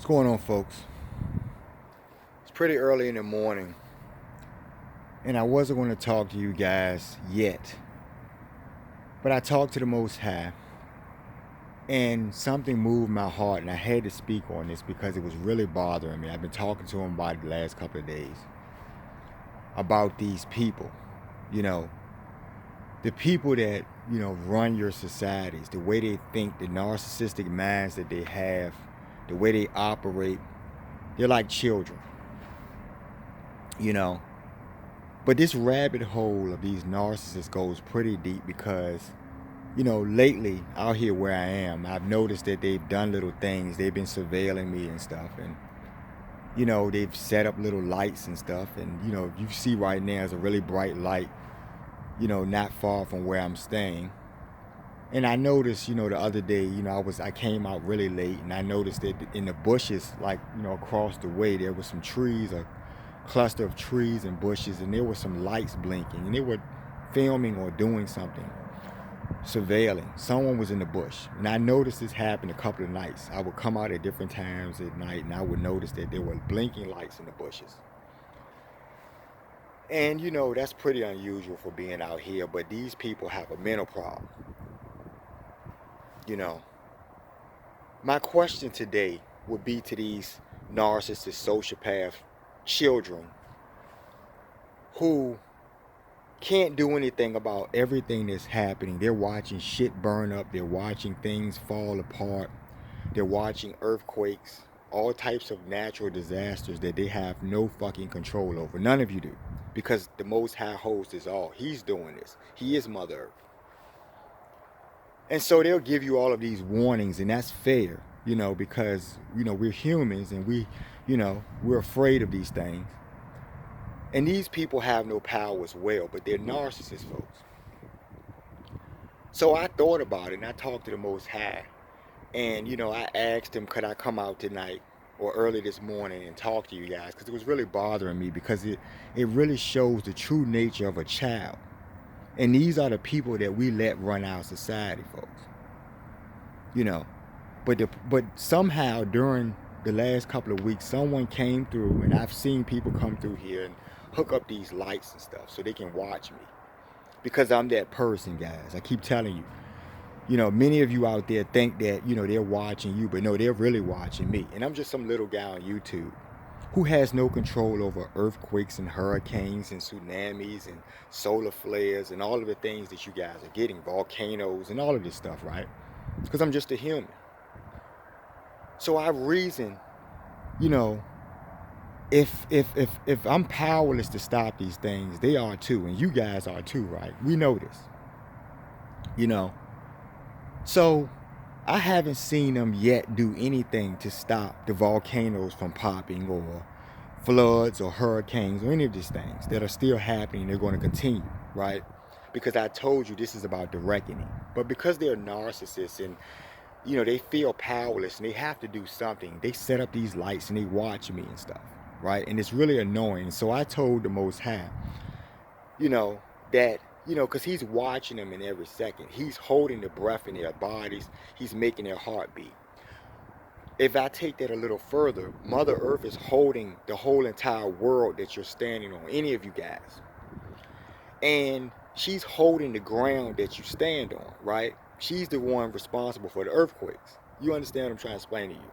What's going on, folks? It's pretty early in the morning, and I wasn't going to talk to you guys yet, but I talked to the Most High, and something moved my heart, and I had to speak on this because it was really bothering me. I've been talking to him about it the last couple of days about these people, you know, the people that, run your societies, the way they think, the narcissistic minds that they have, the way they operate. They're like children, you know. But this rabbit hole of these narcissists goes pretty deep because, lately out here where I am, I've noticed that they've done little things. They've been surveilling me and stuff. And, they've set up little lights and stuff. And, you see right now is a really bright light, not far from where I'm staying. And I noticed, the other day, I came out really late and I noticed that in the bushes, like, across the way, there was some trees, a cluster of trees and bushes, and there were some lights blinking, and they were filming or doing something, surveilling. Someone was in the bush. And I noticed this happened a couple of nights. I would come out at different times at night and I would notice that there were blinking lights in the bushes. And that's pretty unusual for being out here, but these people have a mental problem. My question today would be to these narcissist, sociopath children who can't do anything about everything that's happening. They're watching shit burn up. They're watching things fall apart. They're watching earthquakes, all types of natural disasters that they have no fucking control over. None of you do. Because the Most High host is all. He's doing this. He is Mother Earth. And so they'll give you all of these warnings, and that's fair, because, we're humans and we're afraid of these things. And these people have no power as well, but they're narcissists, folks. So I thought about it and I talked to the Most High. And, I asked him, could I come out tonight or early this morning and talk to you guys? Because it was really bothering me because it really shows the true nature of a child. And these are the people that we let run our society, folks. But somehow during the last couple of weeks, someone came through, and I've seen people come through here and hook up these lights and stuff so they can watch me. Because I'm that person, guys. I keep telling you. Many of you out there think that, they're watching you, but no, they're really watching me. And I'm just some little guy on YouTube who has no control over earthquakes and hurricanes and tsunamis and solar flares and all of the things that you guys are getting, volcanoes and all of this stuff, right? Because I'm just a human. So I reason, if I'm powerless to stop these things, they are too, and you guys are too, right? We know this. So I haven't seen them yet do anything to stop the volcanoes from popping or floods or hurricanes or any of these things that are still happening. They're going to continue, right? Because I told you this is about the reckoning. But because they're narcissists and, they feel powerless and they have to do something, they set up these lights and they watch me and stuff, right? And it's really annoying. So I told the Most High, that because he's watching them in every second. He's holding the breath in their bodies. He's making their heart beat. If I take that a little further, Mother Earth is holding the whole entire world that you're standing on, any of you guys. And she's holding the ground that you stand on, right? She's the one responsible for the earthquakes. You understand what I'm trying to explain to you?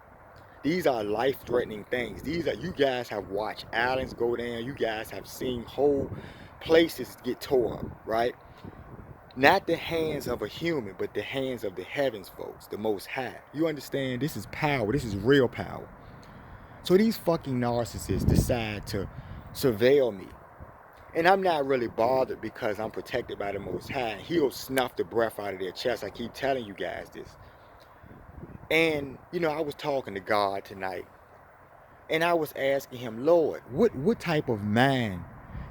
These are life-threatening things. You guys have watched islands go down. You guys have seen whole places get tore up, right? Not the hands of a human, but the hands of the heavens, folks, the Most High. You understand? This is power. This is real power. So these fucking narcissists decide to surveil me. And I'm not really bothered because I'm protected by the Most High. He'll snuff the breath out of their chest. I keep telling you guys this. And, I was talking to God tonight. And I was asking him, Lord, what type of man,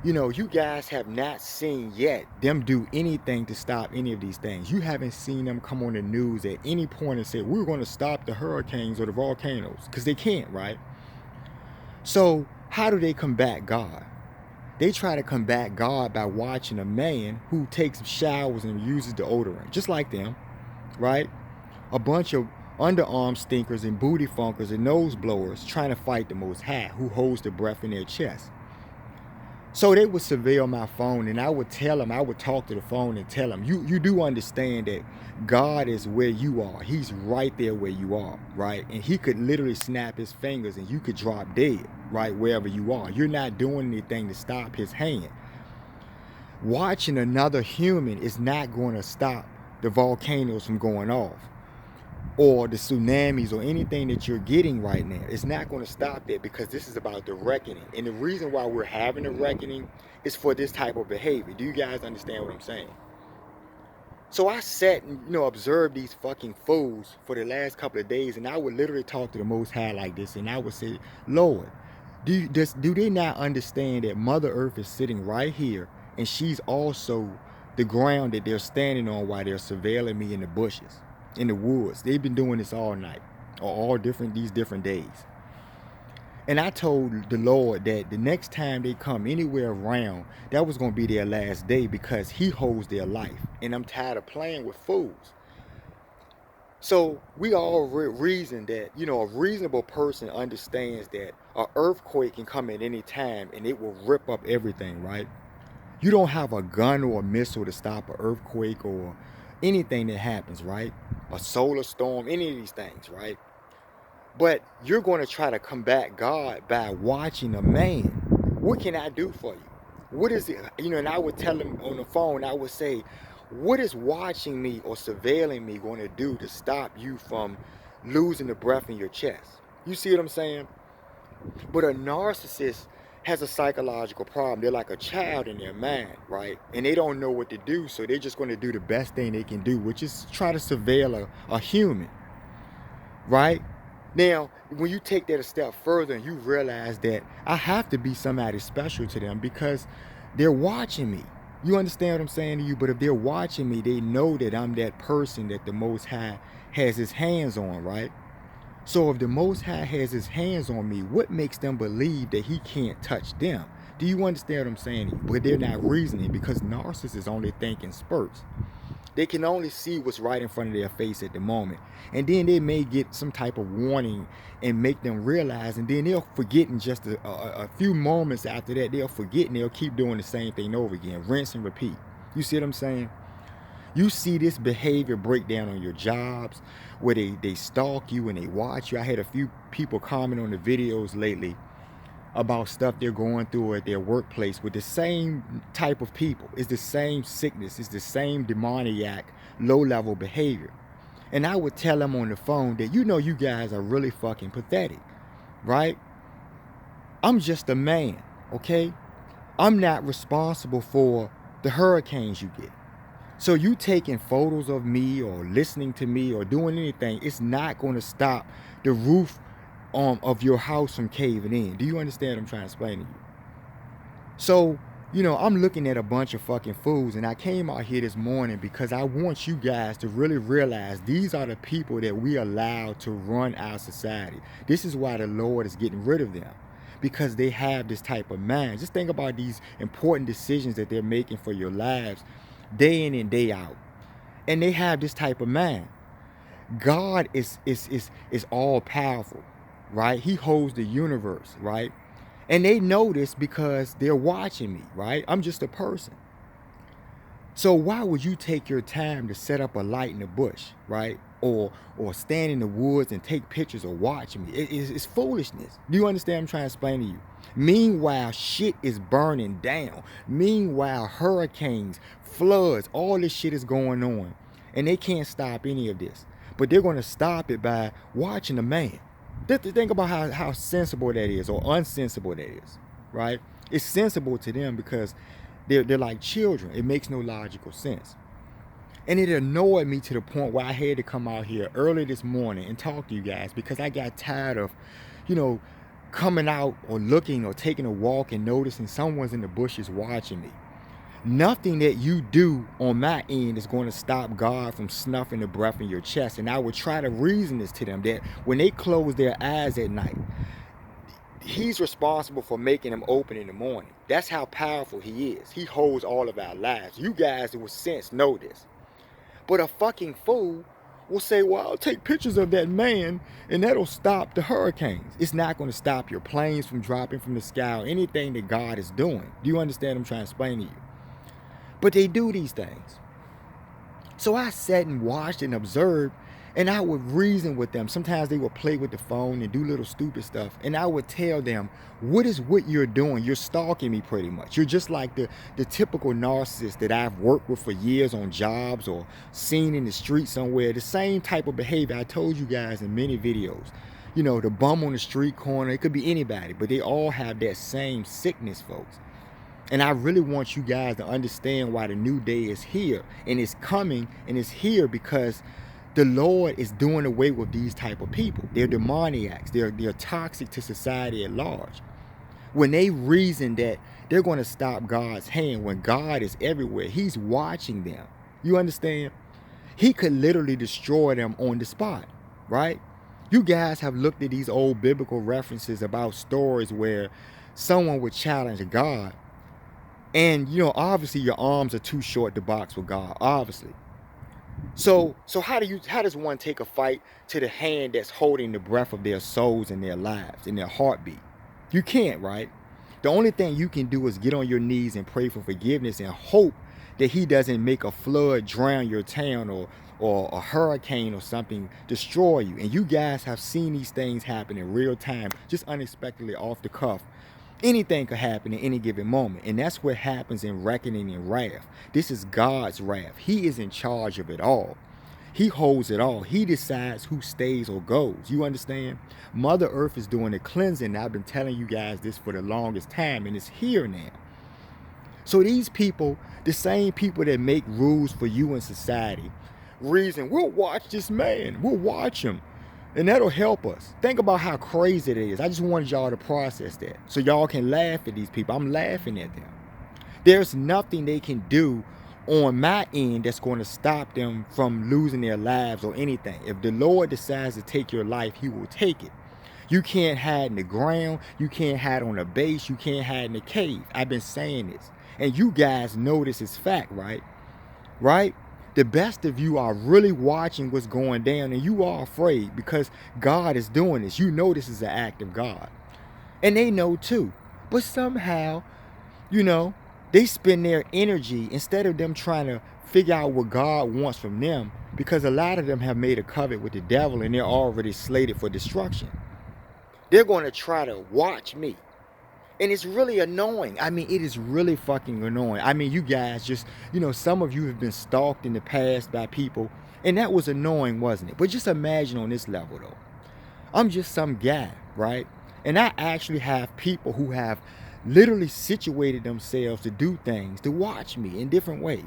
you guys have not seen yet them do anything to stop any of these things. You haven't seen them come on the news at any point and say, we're going to stop the hurricanes or the volcanoes. Because they can't, right? So how do they combat God? They try to combat God by watching a man who takes showers and uses deodorant, just like them, right? A bunch of underarm stinkers and booty funkers and nose blowers trying to fight the Most High, who holds the breath in their chest. So they would surveil my phone, and I would tell them, I would talk to the phone and tell them, you do understand that God is where you are. He's right there where you are, right? And he could literally snap his fingers and you could drop dead, right, wherever you are. You're not doing anything to stop his hand. Watching another human is not going to stop the volcanoes from going off, or the tsunamis, or anything that you're getting right now. It's not going to stop that, because this is about the reckoning. And the reason why we're having a reckoning is for this type of behavior. Do you guys understand what I'm saying? So I sat and, observed these fucking fools for the last couple of days, and I would literally talk to the Most High like this, and I would say, Lord, do they not understand that Mother Earth is sitting right here, and she's also the ground that they're standing on while they're surveilling me in the bushes, in the woods? They've been doing this all night, or these different days. And I told the Lord that the next time they come anywhere around, that was going to be their last day, because he holds their life. And I'm tired of playing with fools. So we all reason that, a reasonable person understands that an earthquake can come at any time and it will rip up everything, right? You don't have a gun or a missile to stop an earthquake or anything that happens, right? A solar storm, any of these things, right? But you're going to try to combat God by watching a man. What can I do for you? What is it? And I would tell him on the phone, I would say, what is watching me or surveilling me going to do to stop you from losing the breath in your chest? You see what I'm saying? But a narcissist has a psychological problem. They're like a child in their mind, right? And they don't know what to do, so they're just going to do the best thing they can do, which is try to surveil a human, right? Now, when you take that a step further and you realize that I have to be somebody special to them because they're watching me. You understand what I'm saying to you? But if they're watching me, they know that I'm that person that the Most High has his hands on, right? So if the Most High has his hands on me, what makes them believe that he can't touch them? Do you understand what I'm saying to you? But they're not reasoning, because narcissists only think in spurts. They can only see what's right in front of their face at the moment. And then they may get some type of warning and make them realize, and then they'll forget in just a few moments after that. They'll forget and they'll keep doing the same thing over again. Rinse and repeat. You see what I'm saying? You see this behavior break down on your jobs, where they stalk you and they watch you. I had a few people comment on the videos lately about stuff they're going through at their workplace with the same type of people. It's the same sickness. It's the same demoniac, low-level behavior. And I would tell them on the phone that, you guys are really fucking pathetic, right? I'm just a man, okay? I'm not responsible for the hurricanes you get. So you taking photos of me or listening to me or doing anything, it's not going to stop the roof of your house from caving in. Do you understand what I'm trying to explain to you? So, I'm looking at a bunch of fucking fools, and I came out here this morning because I want you guys to really realize these are the people that we allow to run our society. This is why the Lord is getting rid of them, because they have this type of mind. Just think about these important decisions that they're making for your lives day in and day out. And they have this type of mind. God is all powerful, right? He holds the universe, right? And they know this because they're watching me, right? I'm just a person. So why would you take your time to set up a light in the bush, right? Or stand in the woods and take pictures or watch me? It's foolishness. Do you understand what I'm trying to explain to you? Meanwhile, shit is burning down. Meanwhile, hurricanes, floods, all this shit is going on. And they can't stop any of this. But they're going to stop it by watching a man. Think about how sensible that is, or unsensible that is, right? It's sensible to them because they're like children. It makes no logical sense. And it annoyed me to the point where I had to come out here early this morning and talk to you guys, because I got tired of, coming out or looking or taking a walk and noticing someone's in the bushes watching me. Nothing that you do on my end is going to stop God from snuffing the breath in your chest. And I would try to reason this to them, that when they close their eyes at night, he's responsible for making them open in the morning. That's how powerful he is. He holds all of our lives. You guys with sense know this. But a fucking fool will say, well, I'll take pictures of that man and that'll stop the hurricanes. It's not going to stop your planes from dropping from the sky or anything that God is doing. Do you understand what I'm trying to explain to you? But they do these things. So I sat and watched and observed, and I would reason with them. Sometimes they would play with the phone and do little stupid stuff. And I would tell them, what is what you're doing? You're stalking me pretty much. You're just like the typical narcissist that I've worked with for years on jobs or seen in the street somewhere. The same type of behavior I told you guys in many videos. You know, the bum on the street corner, it could be anybody, but they all have that same sickness, folks. And I really want you guys to understand why the new day is here, and it's coming, and it's here because the Lord is doing away with these type of people. They're demoniacs. They're toxic to society at large. When they reason that they're going to stop God's hand, when God is everywhere, he's watching them. You understand? He could literally destroy them on the spot, right? You guys have looked at these old biblical references about stories where someone would challenge God. And, you know, obviously your arms are too short to box with God, obviously. So how does one take a fight to the hand that's holding the breath of their souls and their lives and their heartbeat? You can't, right? The only thing you can do is get on your knees and pray for forgiveness and hope that he doesn't make a flood drown your town or a hurricane or something destroy you. And you guys have seen these things happen in real time, just unexpectedly off the cuff. Anything could happen at any given moment. And that's what happens in reckoning and wrath. This is God's wrath. He is in charge of it all. He holds it all. He decides who stays or goes. You understand? Mother Earth is doing the cleansing. I've been telling you guys this for the longest time, and it's here now. So these people, the same people that make rules for you in society, reason, we'll watch this man. We'll watch him. And that'll help us. Think about how crazy it is. I just wanted y'all to process that so y'all can laugh at these people. I'm laughing at them. There's nothing they can do on my end that's going to stop them from losing their lives or anything. If the Lord decides to take your life, he will take it. You can't hide in the ground. You can't hide on a base. You can't hide in the cave. I've been saying this. And you guys know this is fact, right? Right? The best of you are really watching what's going down, and you are afraid because God is doing this. You know this is an act of God. And they know too. But somehow, you know, they spend their energy, instead of them trying to figure out what God wants from them, because a lot of them have made a covenant with the devil and they're already slated for destruction. They're going to try to watch me. And it's really annoying. I mean, it is really fucking annoying. I mean, you guys just, you know, some of you have been stalked in the past by people. And that was annoying, wasn't it? But just imagine on this level, though. I'm just some guy, right? And I actually have people who have literally situated themselves to do things, to watch me in different ways.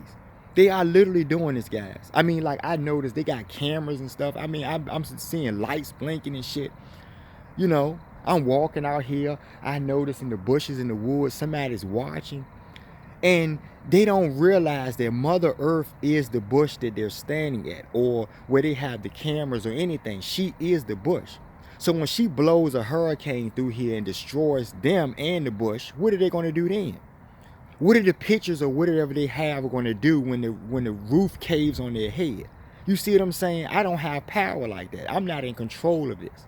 They are literally doing this, guys. I mean, like, I noticed they got cameras and stuff. I mean, I'm seeing lights blinking and shit, you know. I'm walking out here, I notice in the bushes in the woods, somebody's watching. And they don't realize that Mother Earth is the bush that they're standing at, or where they have the cameras or anything. She is the bush. So when she blows a hurricane through here and destroys them and the bush, what are they going to do then? What are the pictures or whatever they have are going to do when the roof caves on their head? You see what I'm saying? I don't have power like that. I'm not in control of this.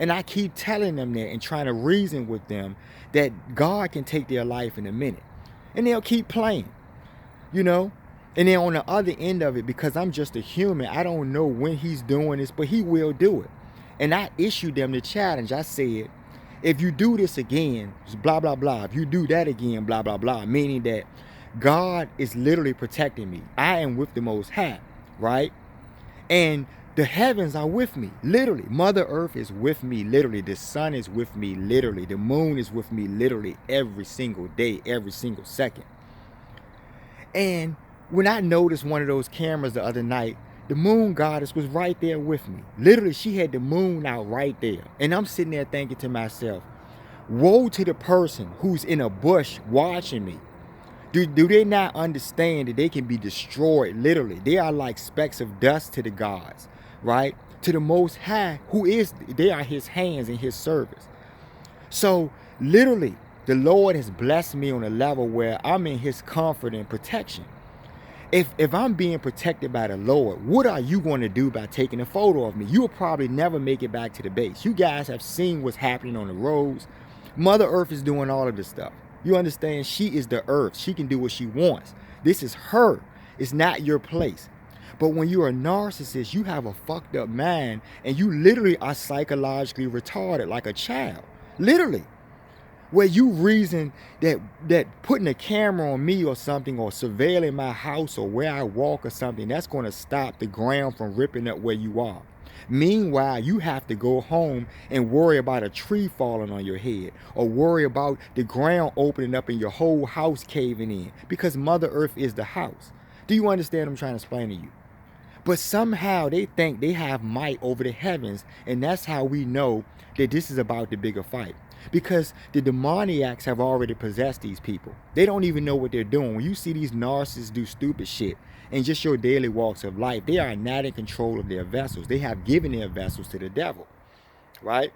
And I keep telling them that and trying to reason with them that God can take their life in a minute. And they'll keep playing, you know. And then on the other end of it, because I'm just a human, I don't know when he's doing this, but he will do it. And I issued them the challenge. I said, if you do this again, blah, blah, blah. If you do that again, blah, blah, blah. Meaning that God is literally protecting me. I am with the Most High, right? And the heavens are with me, literally. Mother Earth is with me, literally. The sun is with me, literally. The moon is with me, literally, every single day, every single second. And when I noticed one of those cameras the other night, the moon goddess was right there with me. Literally, she had the moon out right there. And I'm sitting there thinking to myself, woe to the person who's in a bush watching me. Do they not understand that they can be destroyed, literally? They are like specks of dust to the gods. Right? To the Most High, they are his hands in his service. So literally, the Lord has blessed me on a level where I'm in his comfort and protection. If I'm being protected by the Lord, what are you going to do by taking a photo of me? You'll probably never make it back to the base. You guys have seen what's happening on the roads. Mother Earth is doing all of this stuff. You understand? She is the earth. She can do what she wants. This is her. It's not your place. But when you're a narcissist, you have a fucked up mind and you literally are psychologically retarded like a child. Literally. Where you reason that putting a camera on me or something, or surveilling my house or where I walk or something, that's going to stop the ground from ripping up where you are. Meanwhile, you have to go home and worry about a tree falling on your head, or worry about the ground opening up and your whole house caving in, because Mother Earth is the house. Do you understand what I'm trying to explain to you? But somehow they think they have might over the heavens, and that's how we know that this is about the bigger fight. Because the demoniacs have already possessed these people. They don't even know what they're doing. When you see these narcissists do stupid shit in just your daily walks of life, they are not in control of their vessels. They have given their vessels to the devil, right?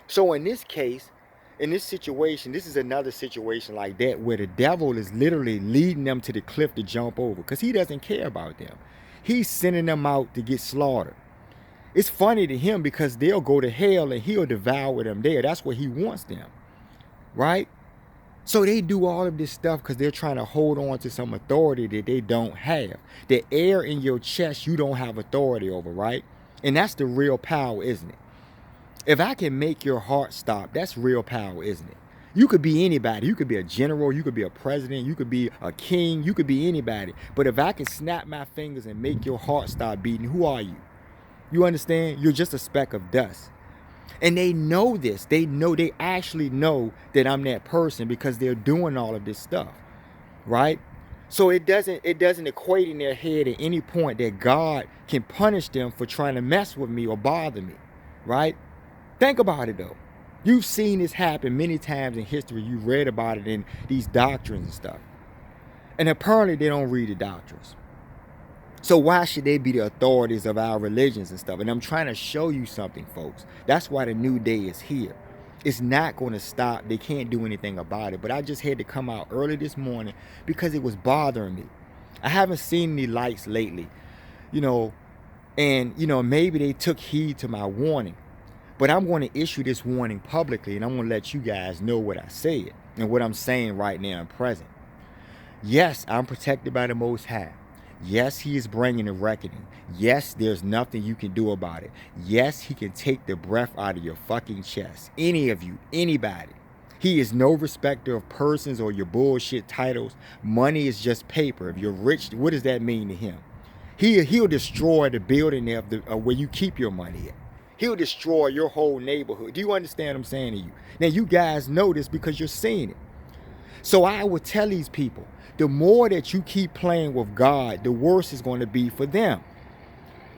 So in this case, in this situation, this is another situation like that where the devil is literally leading them to the cliff to jump over, because he doesn't care about them. He's sending them out to get slaughtered. It's funny to him because they'll go to hell and he'll devour them there. That's where he wants them, right? So they do all of this stuff because they're trying to hold on to some authority that they don't have. The air in your chest, you don't have authority over, right? And that's the real power, isn't it? If I can make your heart stop, that's real power, isn't it? You could be anybody. You could be a general. You could be a president. You could be a king. You could be anybody. But if I can snap my fingers and make your heart stop beating, who are you? You understand? You're just a speck of dust. And they know this. They actually know that I'm that person because they're doing all of this stuff, right? So it doesn't equate in their head at any point that God can punish them for trying to mess with me or bother me, right? Think about it though. You've seen this happen many times in history. You've read about it in these doctrines and stuff. And apparently they don't read the doctrines. So why should they be the authorities of our religions and stuff? And I'm trying to show you something, folks. That's why the new day is here. It's not going to stop. They can't do anything about it. But I just had to come out early this morning because it was bothering me. I haven't seen any lights lately, and, maybe they took heed to my warning. But I'm going to issue this warning publicly, and I'm going to let you guys know what I said and what I'm saying right now and present. Yes, I'm protected by the Most High. Yes, he is bringing a reckoning. Yes, there's nothing you can do about it. Yes, he can take the breath out of your fucking chest. Any of you, anybody. He is no respecter of persons or your bullshit titles. Money is just paper. If you're rich, what does that mean to him? He'll destroy the building of where you keep your money at. He'll destroy your whole neighborhood. Do you understand what I'm saying to you? Now, you guys know this because you're seeing it. So I would tell these people, the more that you keep playing with God, the worse it's going to be for them.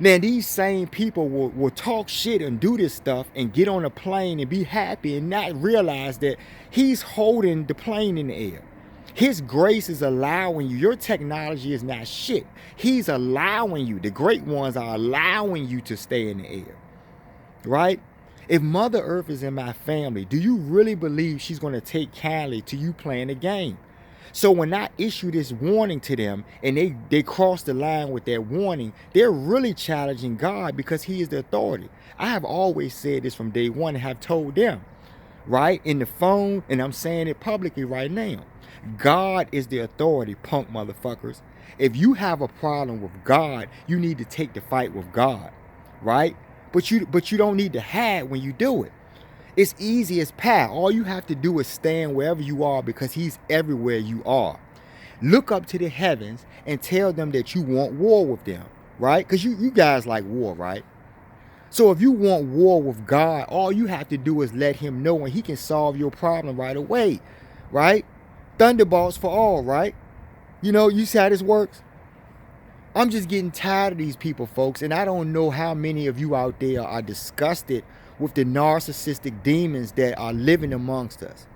Now, these same people will talk shit and do this stuff and get on a plane and be happy and not realize that he's holding the plane in the air. His grace is allowing you. Your technology is not shit. He's allowing you. The great ones are allowing you to stay in the air. Right? If Mother Earth is in my family, do you really believe she's going to take kindly to you playing the game? So when I issue this warning to them and they cross the line with that warning, they're really challenging God because he is the authority. I have always said this from day one and have told them, right, in the phone, and I'm saying it publicly right now. God is the authority, punk motherfuckers. If you have a problem with God, you need to take the fight with God, right? But you don't need to hide when you do it. It's easy as pie. All you have to do is stand wherever you are because he's everywhere you are. Look up to the heavens and tell them that you want war with them, right? Because you guys like war, right? So if you want war with God, all you have to do is let him know and he can solve your problem right away, right? Thunderbolts for all, right? You see how this works? I'm just getting tired of these people, folks, and I don't know how many of you out there are disgusted with the narcissistic demons that are living amongst us.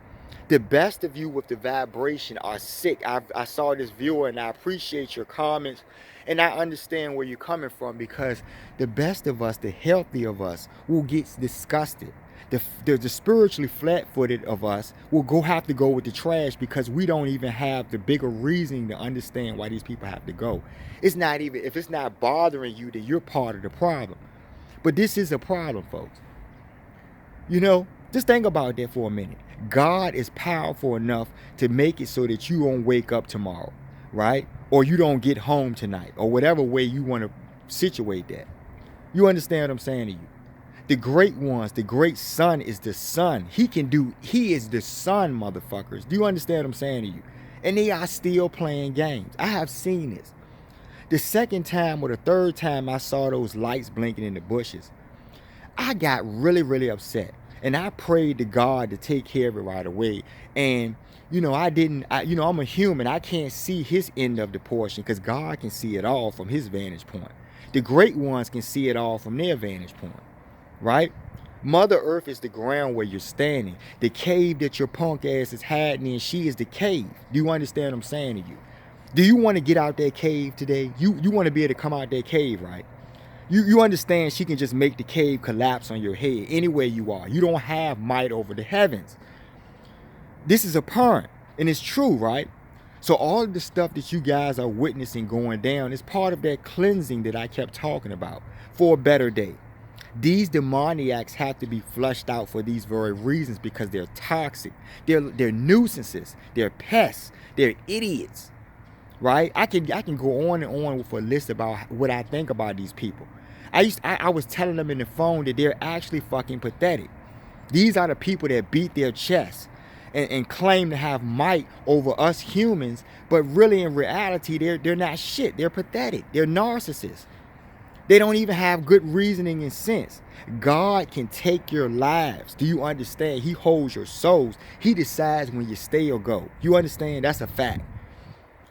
The best of you with the vibration are sick. I saw this viewer and I appreciate your comments and I understand where you're coming from because the best of us, the healthy of us, will get disgusted. The spiritually flat-footed of us will have to go with the trash because we don't even have the bigger reasoning to understand why these people have to go. It's not even, if it's not bothering you, that you're part of the problem. But this is a problem, folks. You know, just think about that for a minute. God is powerful enough to make it so that you won't wake up tomorrow, right? Or you don't get home tonight, or whatever way you want to situate that. You understand what I'm saying to you? The great ones, the great sun is the sun. He is the sun, motherfuckers. Do you understand what I'm saying to you? And they are still playing games. I have seen this. The second time or the third time I saw those lights blinking in the bushes, I got really, really upset. And I prayed to God to take care of it right away. And, you know, I'm a human. I can't see his end of the portion because God can see it all from his vantage point. The great ones can see it all from their vantage point, right? Mother Earth is the ground where you're standing. The cave that your punk ass is hiding in, she is the cave. Do you understand what I'm saying to you? Do you want to get out that cave today? You want to be able to come out that cave, right? You understand she can just make the cave collapse on your head anywhere you are. You don't have might over the heavens. This is apparent, and it's true, right? So all of the stuff that you guys are witnessing going down is part of that cleansing that I kept talking about for a better day. These demoniacs have to be flushed out for these very reasons because they're toxic. They're nuisances. They're pests. They're idiots, right? I can go on and on with a list about what I think about these people. I was telling them in the phone that they're actually fucking pathetic. These are the people that beat their chests and claim to have might over us humans, but really in reality, they're not shit. They're pathetic. They're narcissists. They don't even have good reasoning and sense. God can take your lives. Do you understand? He holds your souls. He decides when you stay or go. You understand? That's a fact.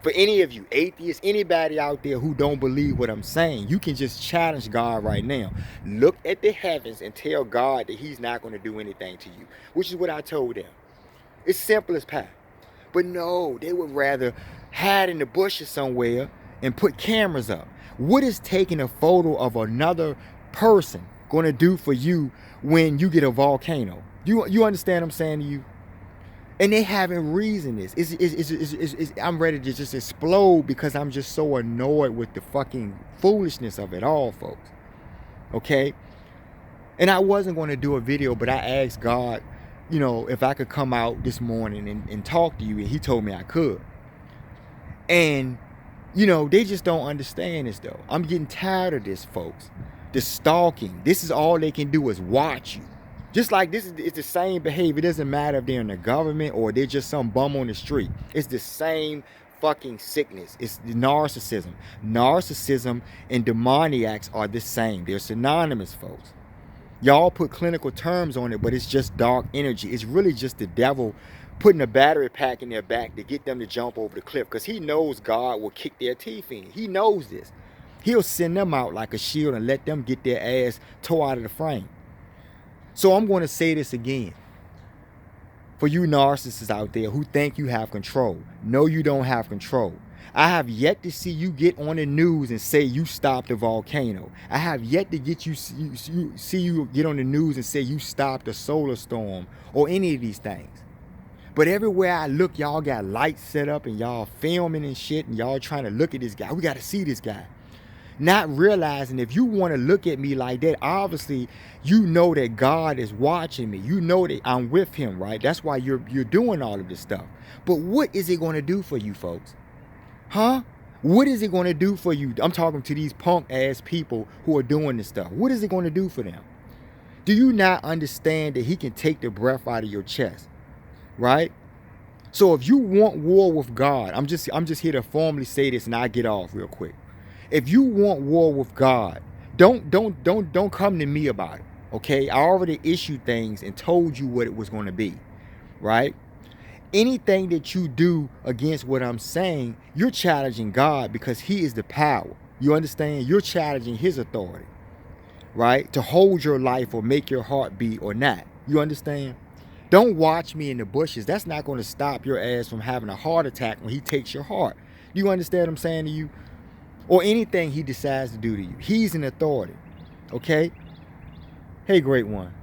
For any of you atheists, anybody out there who don't believe what I'm saying, you can just challenge God right now. Look at the heavens and tell God that he's not going to do anything to you, which is what I told them. It's simple as pie. But no, they would rather hide in the bushes somewhere and put cameras up. What is taking a photo of another person going to do for you when you get a volcano? You understand what I'm saying to you? And they haven't reasoned this. I'm ready to just explode because I'm just so annoyed with the fucking foolishness of it all, folks. Okay? And I wasn't going to do a video, but I asked God, you know, if I could come out this morning and talk to you, and he told me I could. And, you know, they just don't understand this, though. I'm getting tired of this, folks. The stalking. This is all they can do is watch you. Just like it's the same behavior. It doesn't matter if they're in the government or they're just some bum on the street. It's the same fucking sickness. It's the narcissism. Narcissism and demoniacs are the same. They're synonymous, folks. Y'all put clinical terms on it, but it's just dark energy. It's really just the devil putting a battery pack in their back to get them to jump over the cliff because he knows God will kick their teeth in. He knows this. He'll send them out like a shield and let them get their ass tore out of the frame. So I'm going to say this again. For you narcissists out there who think you have control. No, you don't have control. I have yet to see you get on the news and say you stopped a volcano. I have yet to get see you get on the news and say you stopped a solar storm or any of these things. But everywhere I look, y'all got lights set up and y'all filming and shit and y'all trying to look at this guy. We got to see this guy. Not realizing if you want to look at me like that, obviously you know that God is watching me. You know that I'm with him, right? That's why you're doing all of this stuff. But what is it going to do for you, folks? Huh? What is it going to do for you? I'm talking to these punk ass people who are doing this stuff. What is it going to do for them? Do you not understand that he can take the breath out of your chest? Right? So if you want war with God, I'm just here to formally say this and I'll get off real quick. If you want war with God, don't come to me about it. Okay? I already issued things and told you what it was going to be. Right? Anything that you do against what I'm saying, you're challenging God because he is the power. You understand? You're challenging his authority. Right? To hold your life or make your heart beat or not. You understand? Don't watch me in the bushes. That's not going to stop your ass from having a heart attack when he takes your heart. You understand what I'm saying to you? Or anything he decides to do to you. He's an authority. Okay? Hey, great one.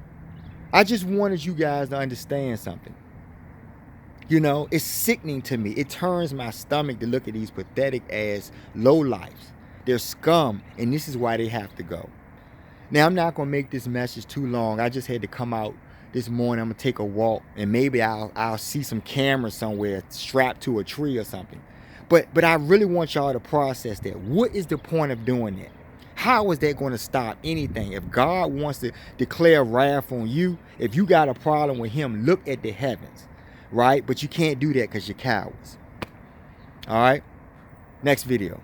I just wanted you guys to understand something. You know, it's sickening to me. It turns my stomach to look at these pathetic ass lowlifes. They're scum, and this is why they have to go. Now, I'm not going to make this message too long. I just had to come out this morning. I'm going to take a walk, and maybe I'll see some cameras somewhere strapped to a tree or something. But I really want y'all to process that. What is the point of doing that? How is that going to stop anything? If God wants to declare wrath on you, if you got a problem with him, look at the heavens, right? But you can't do that because you're cowards. All right? Next video.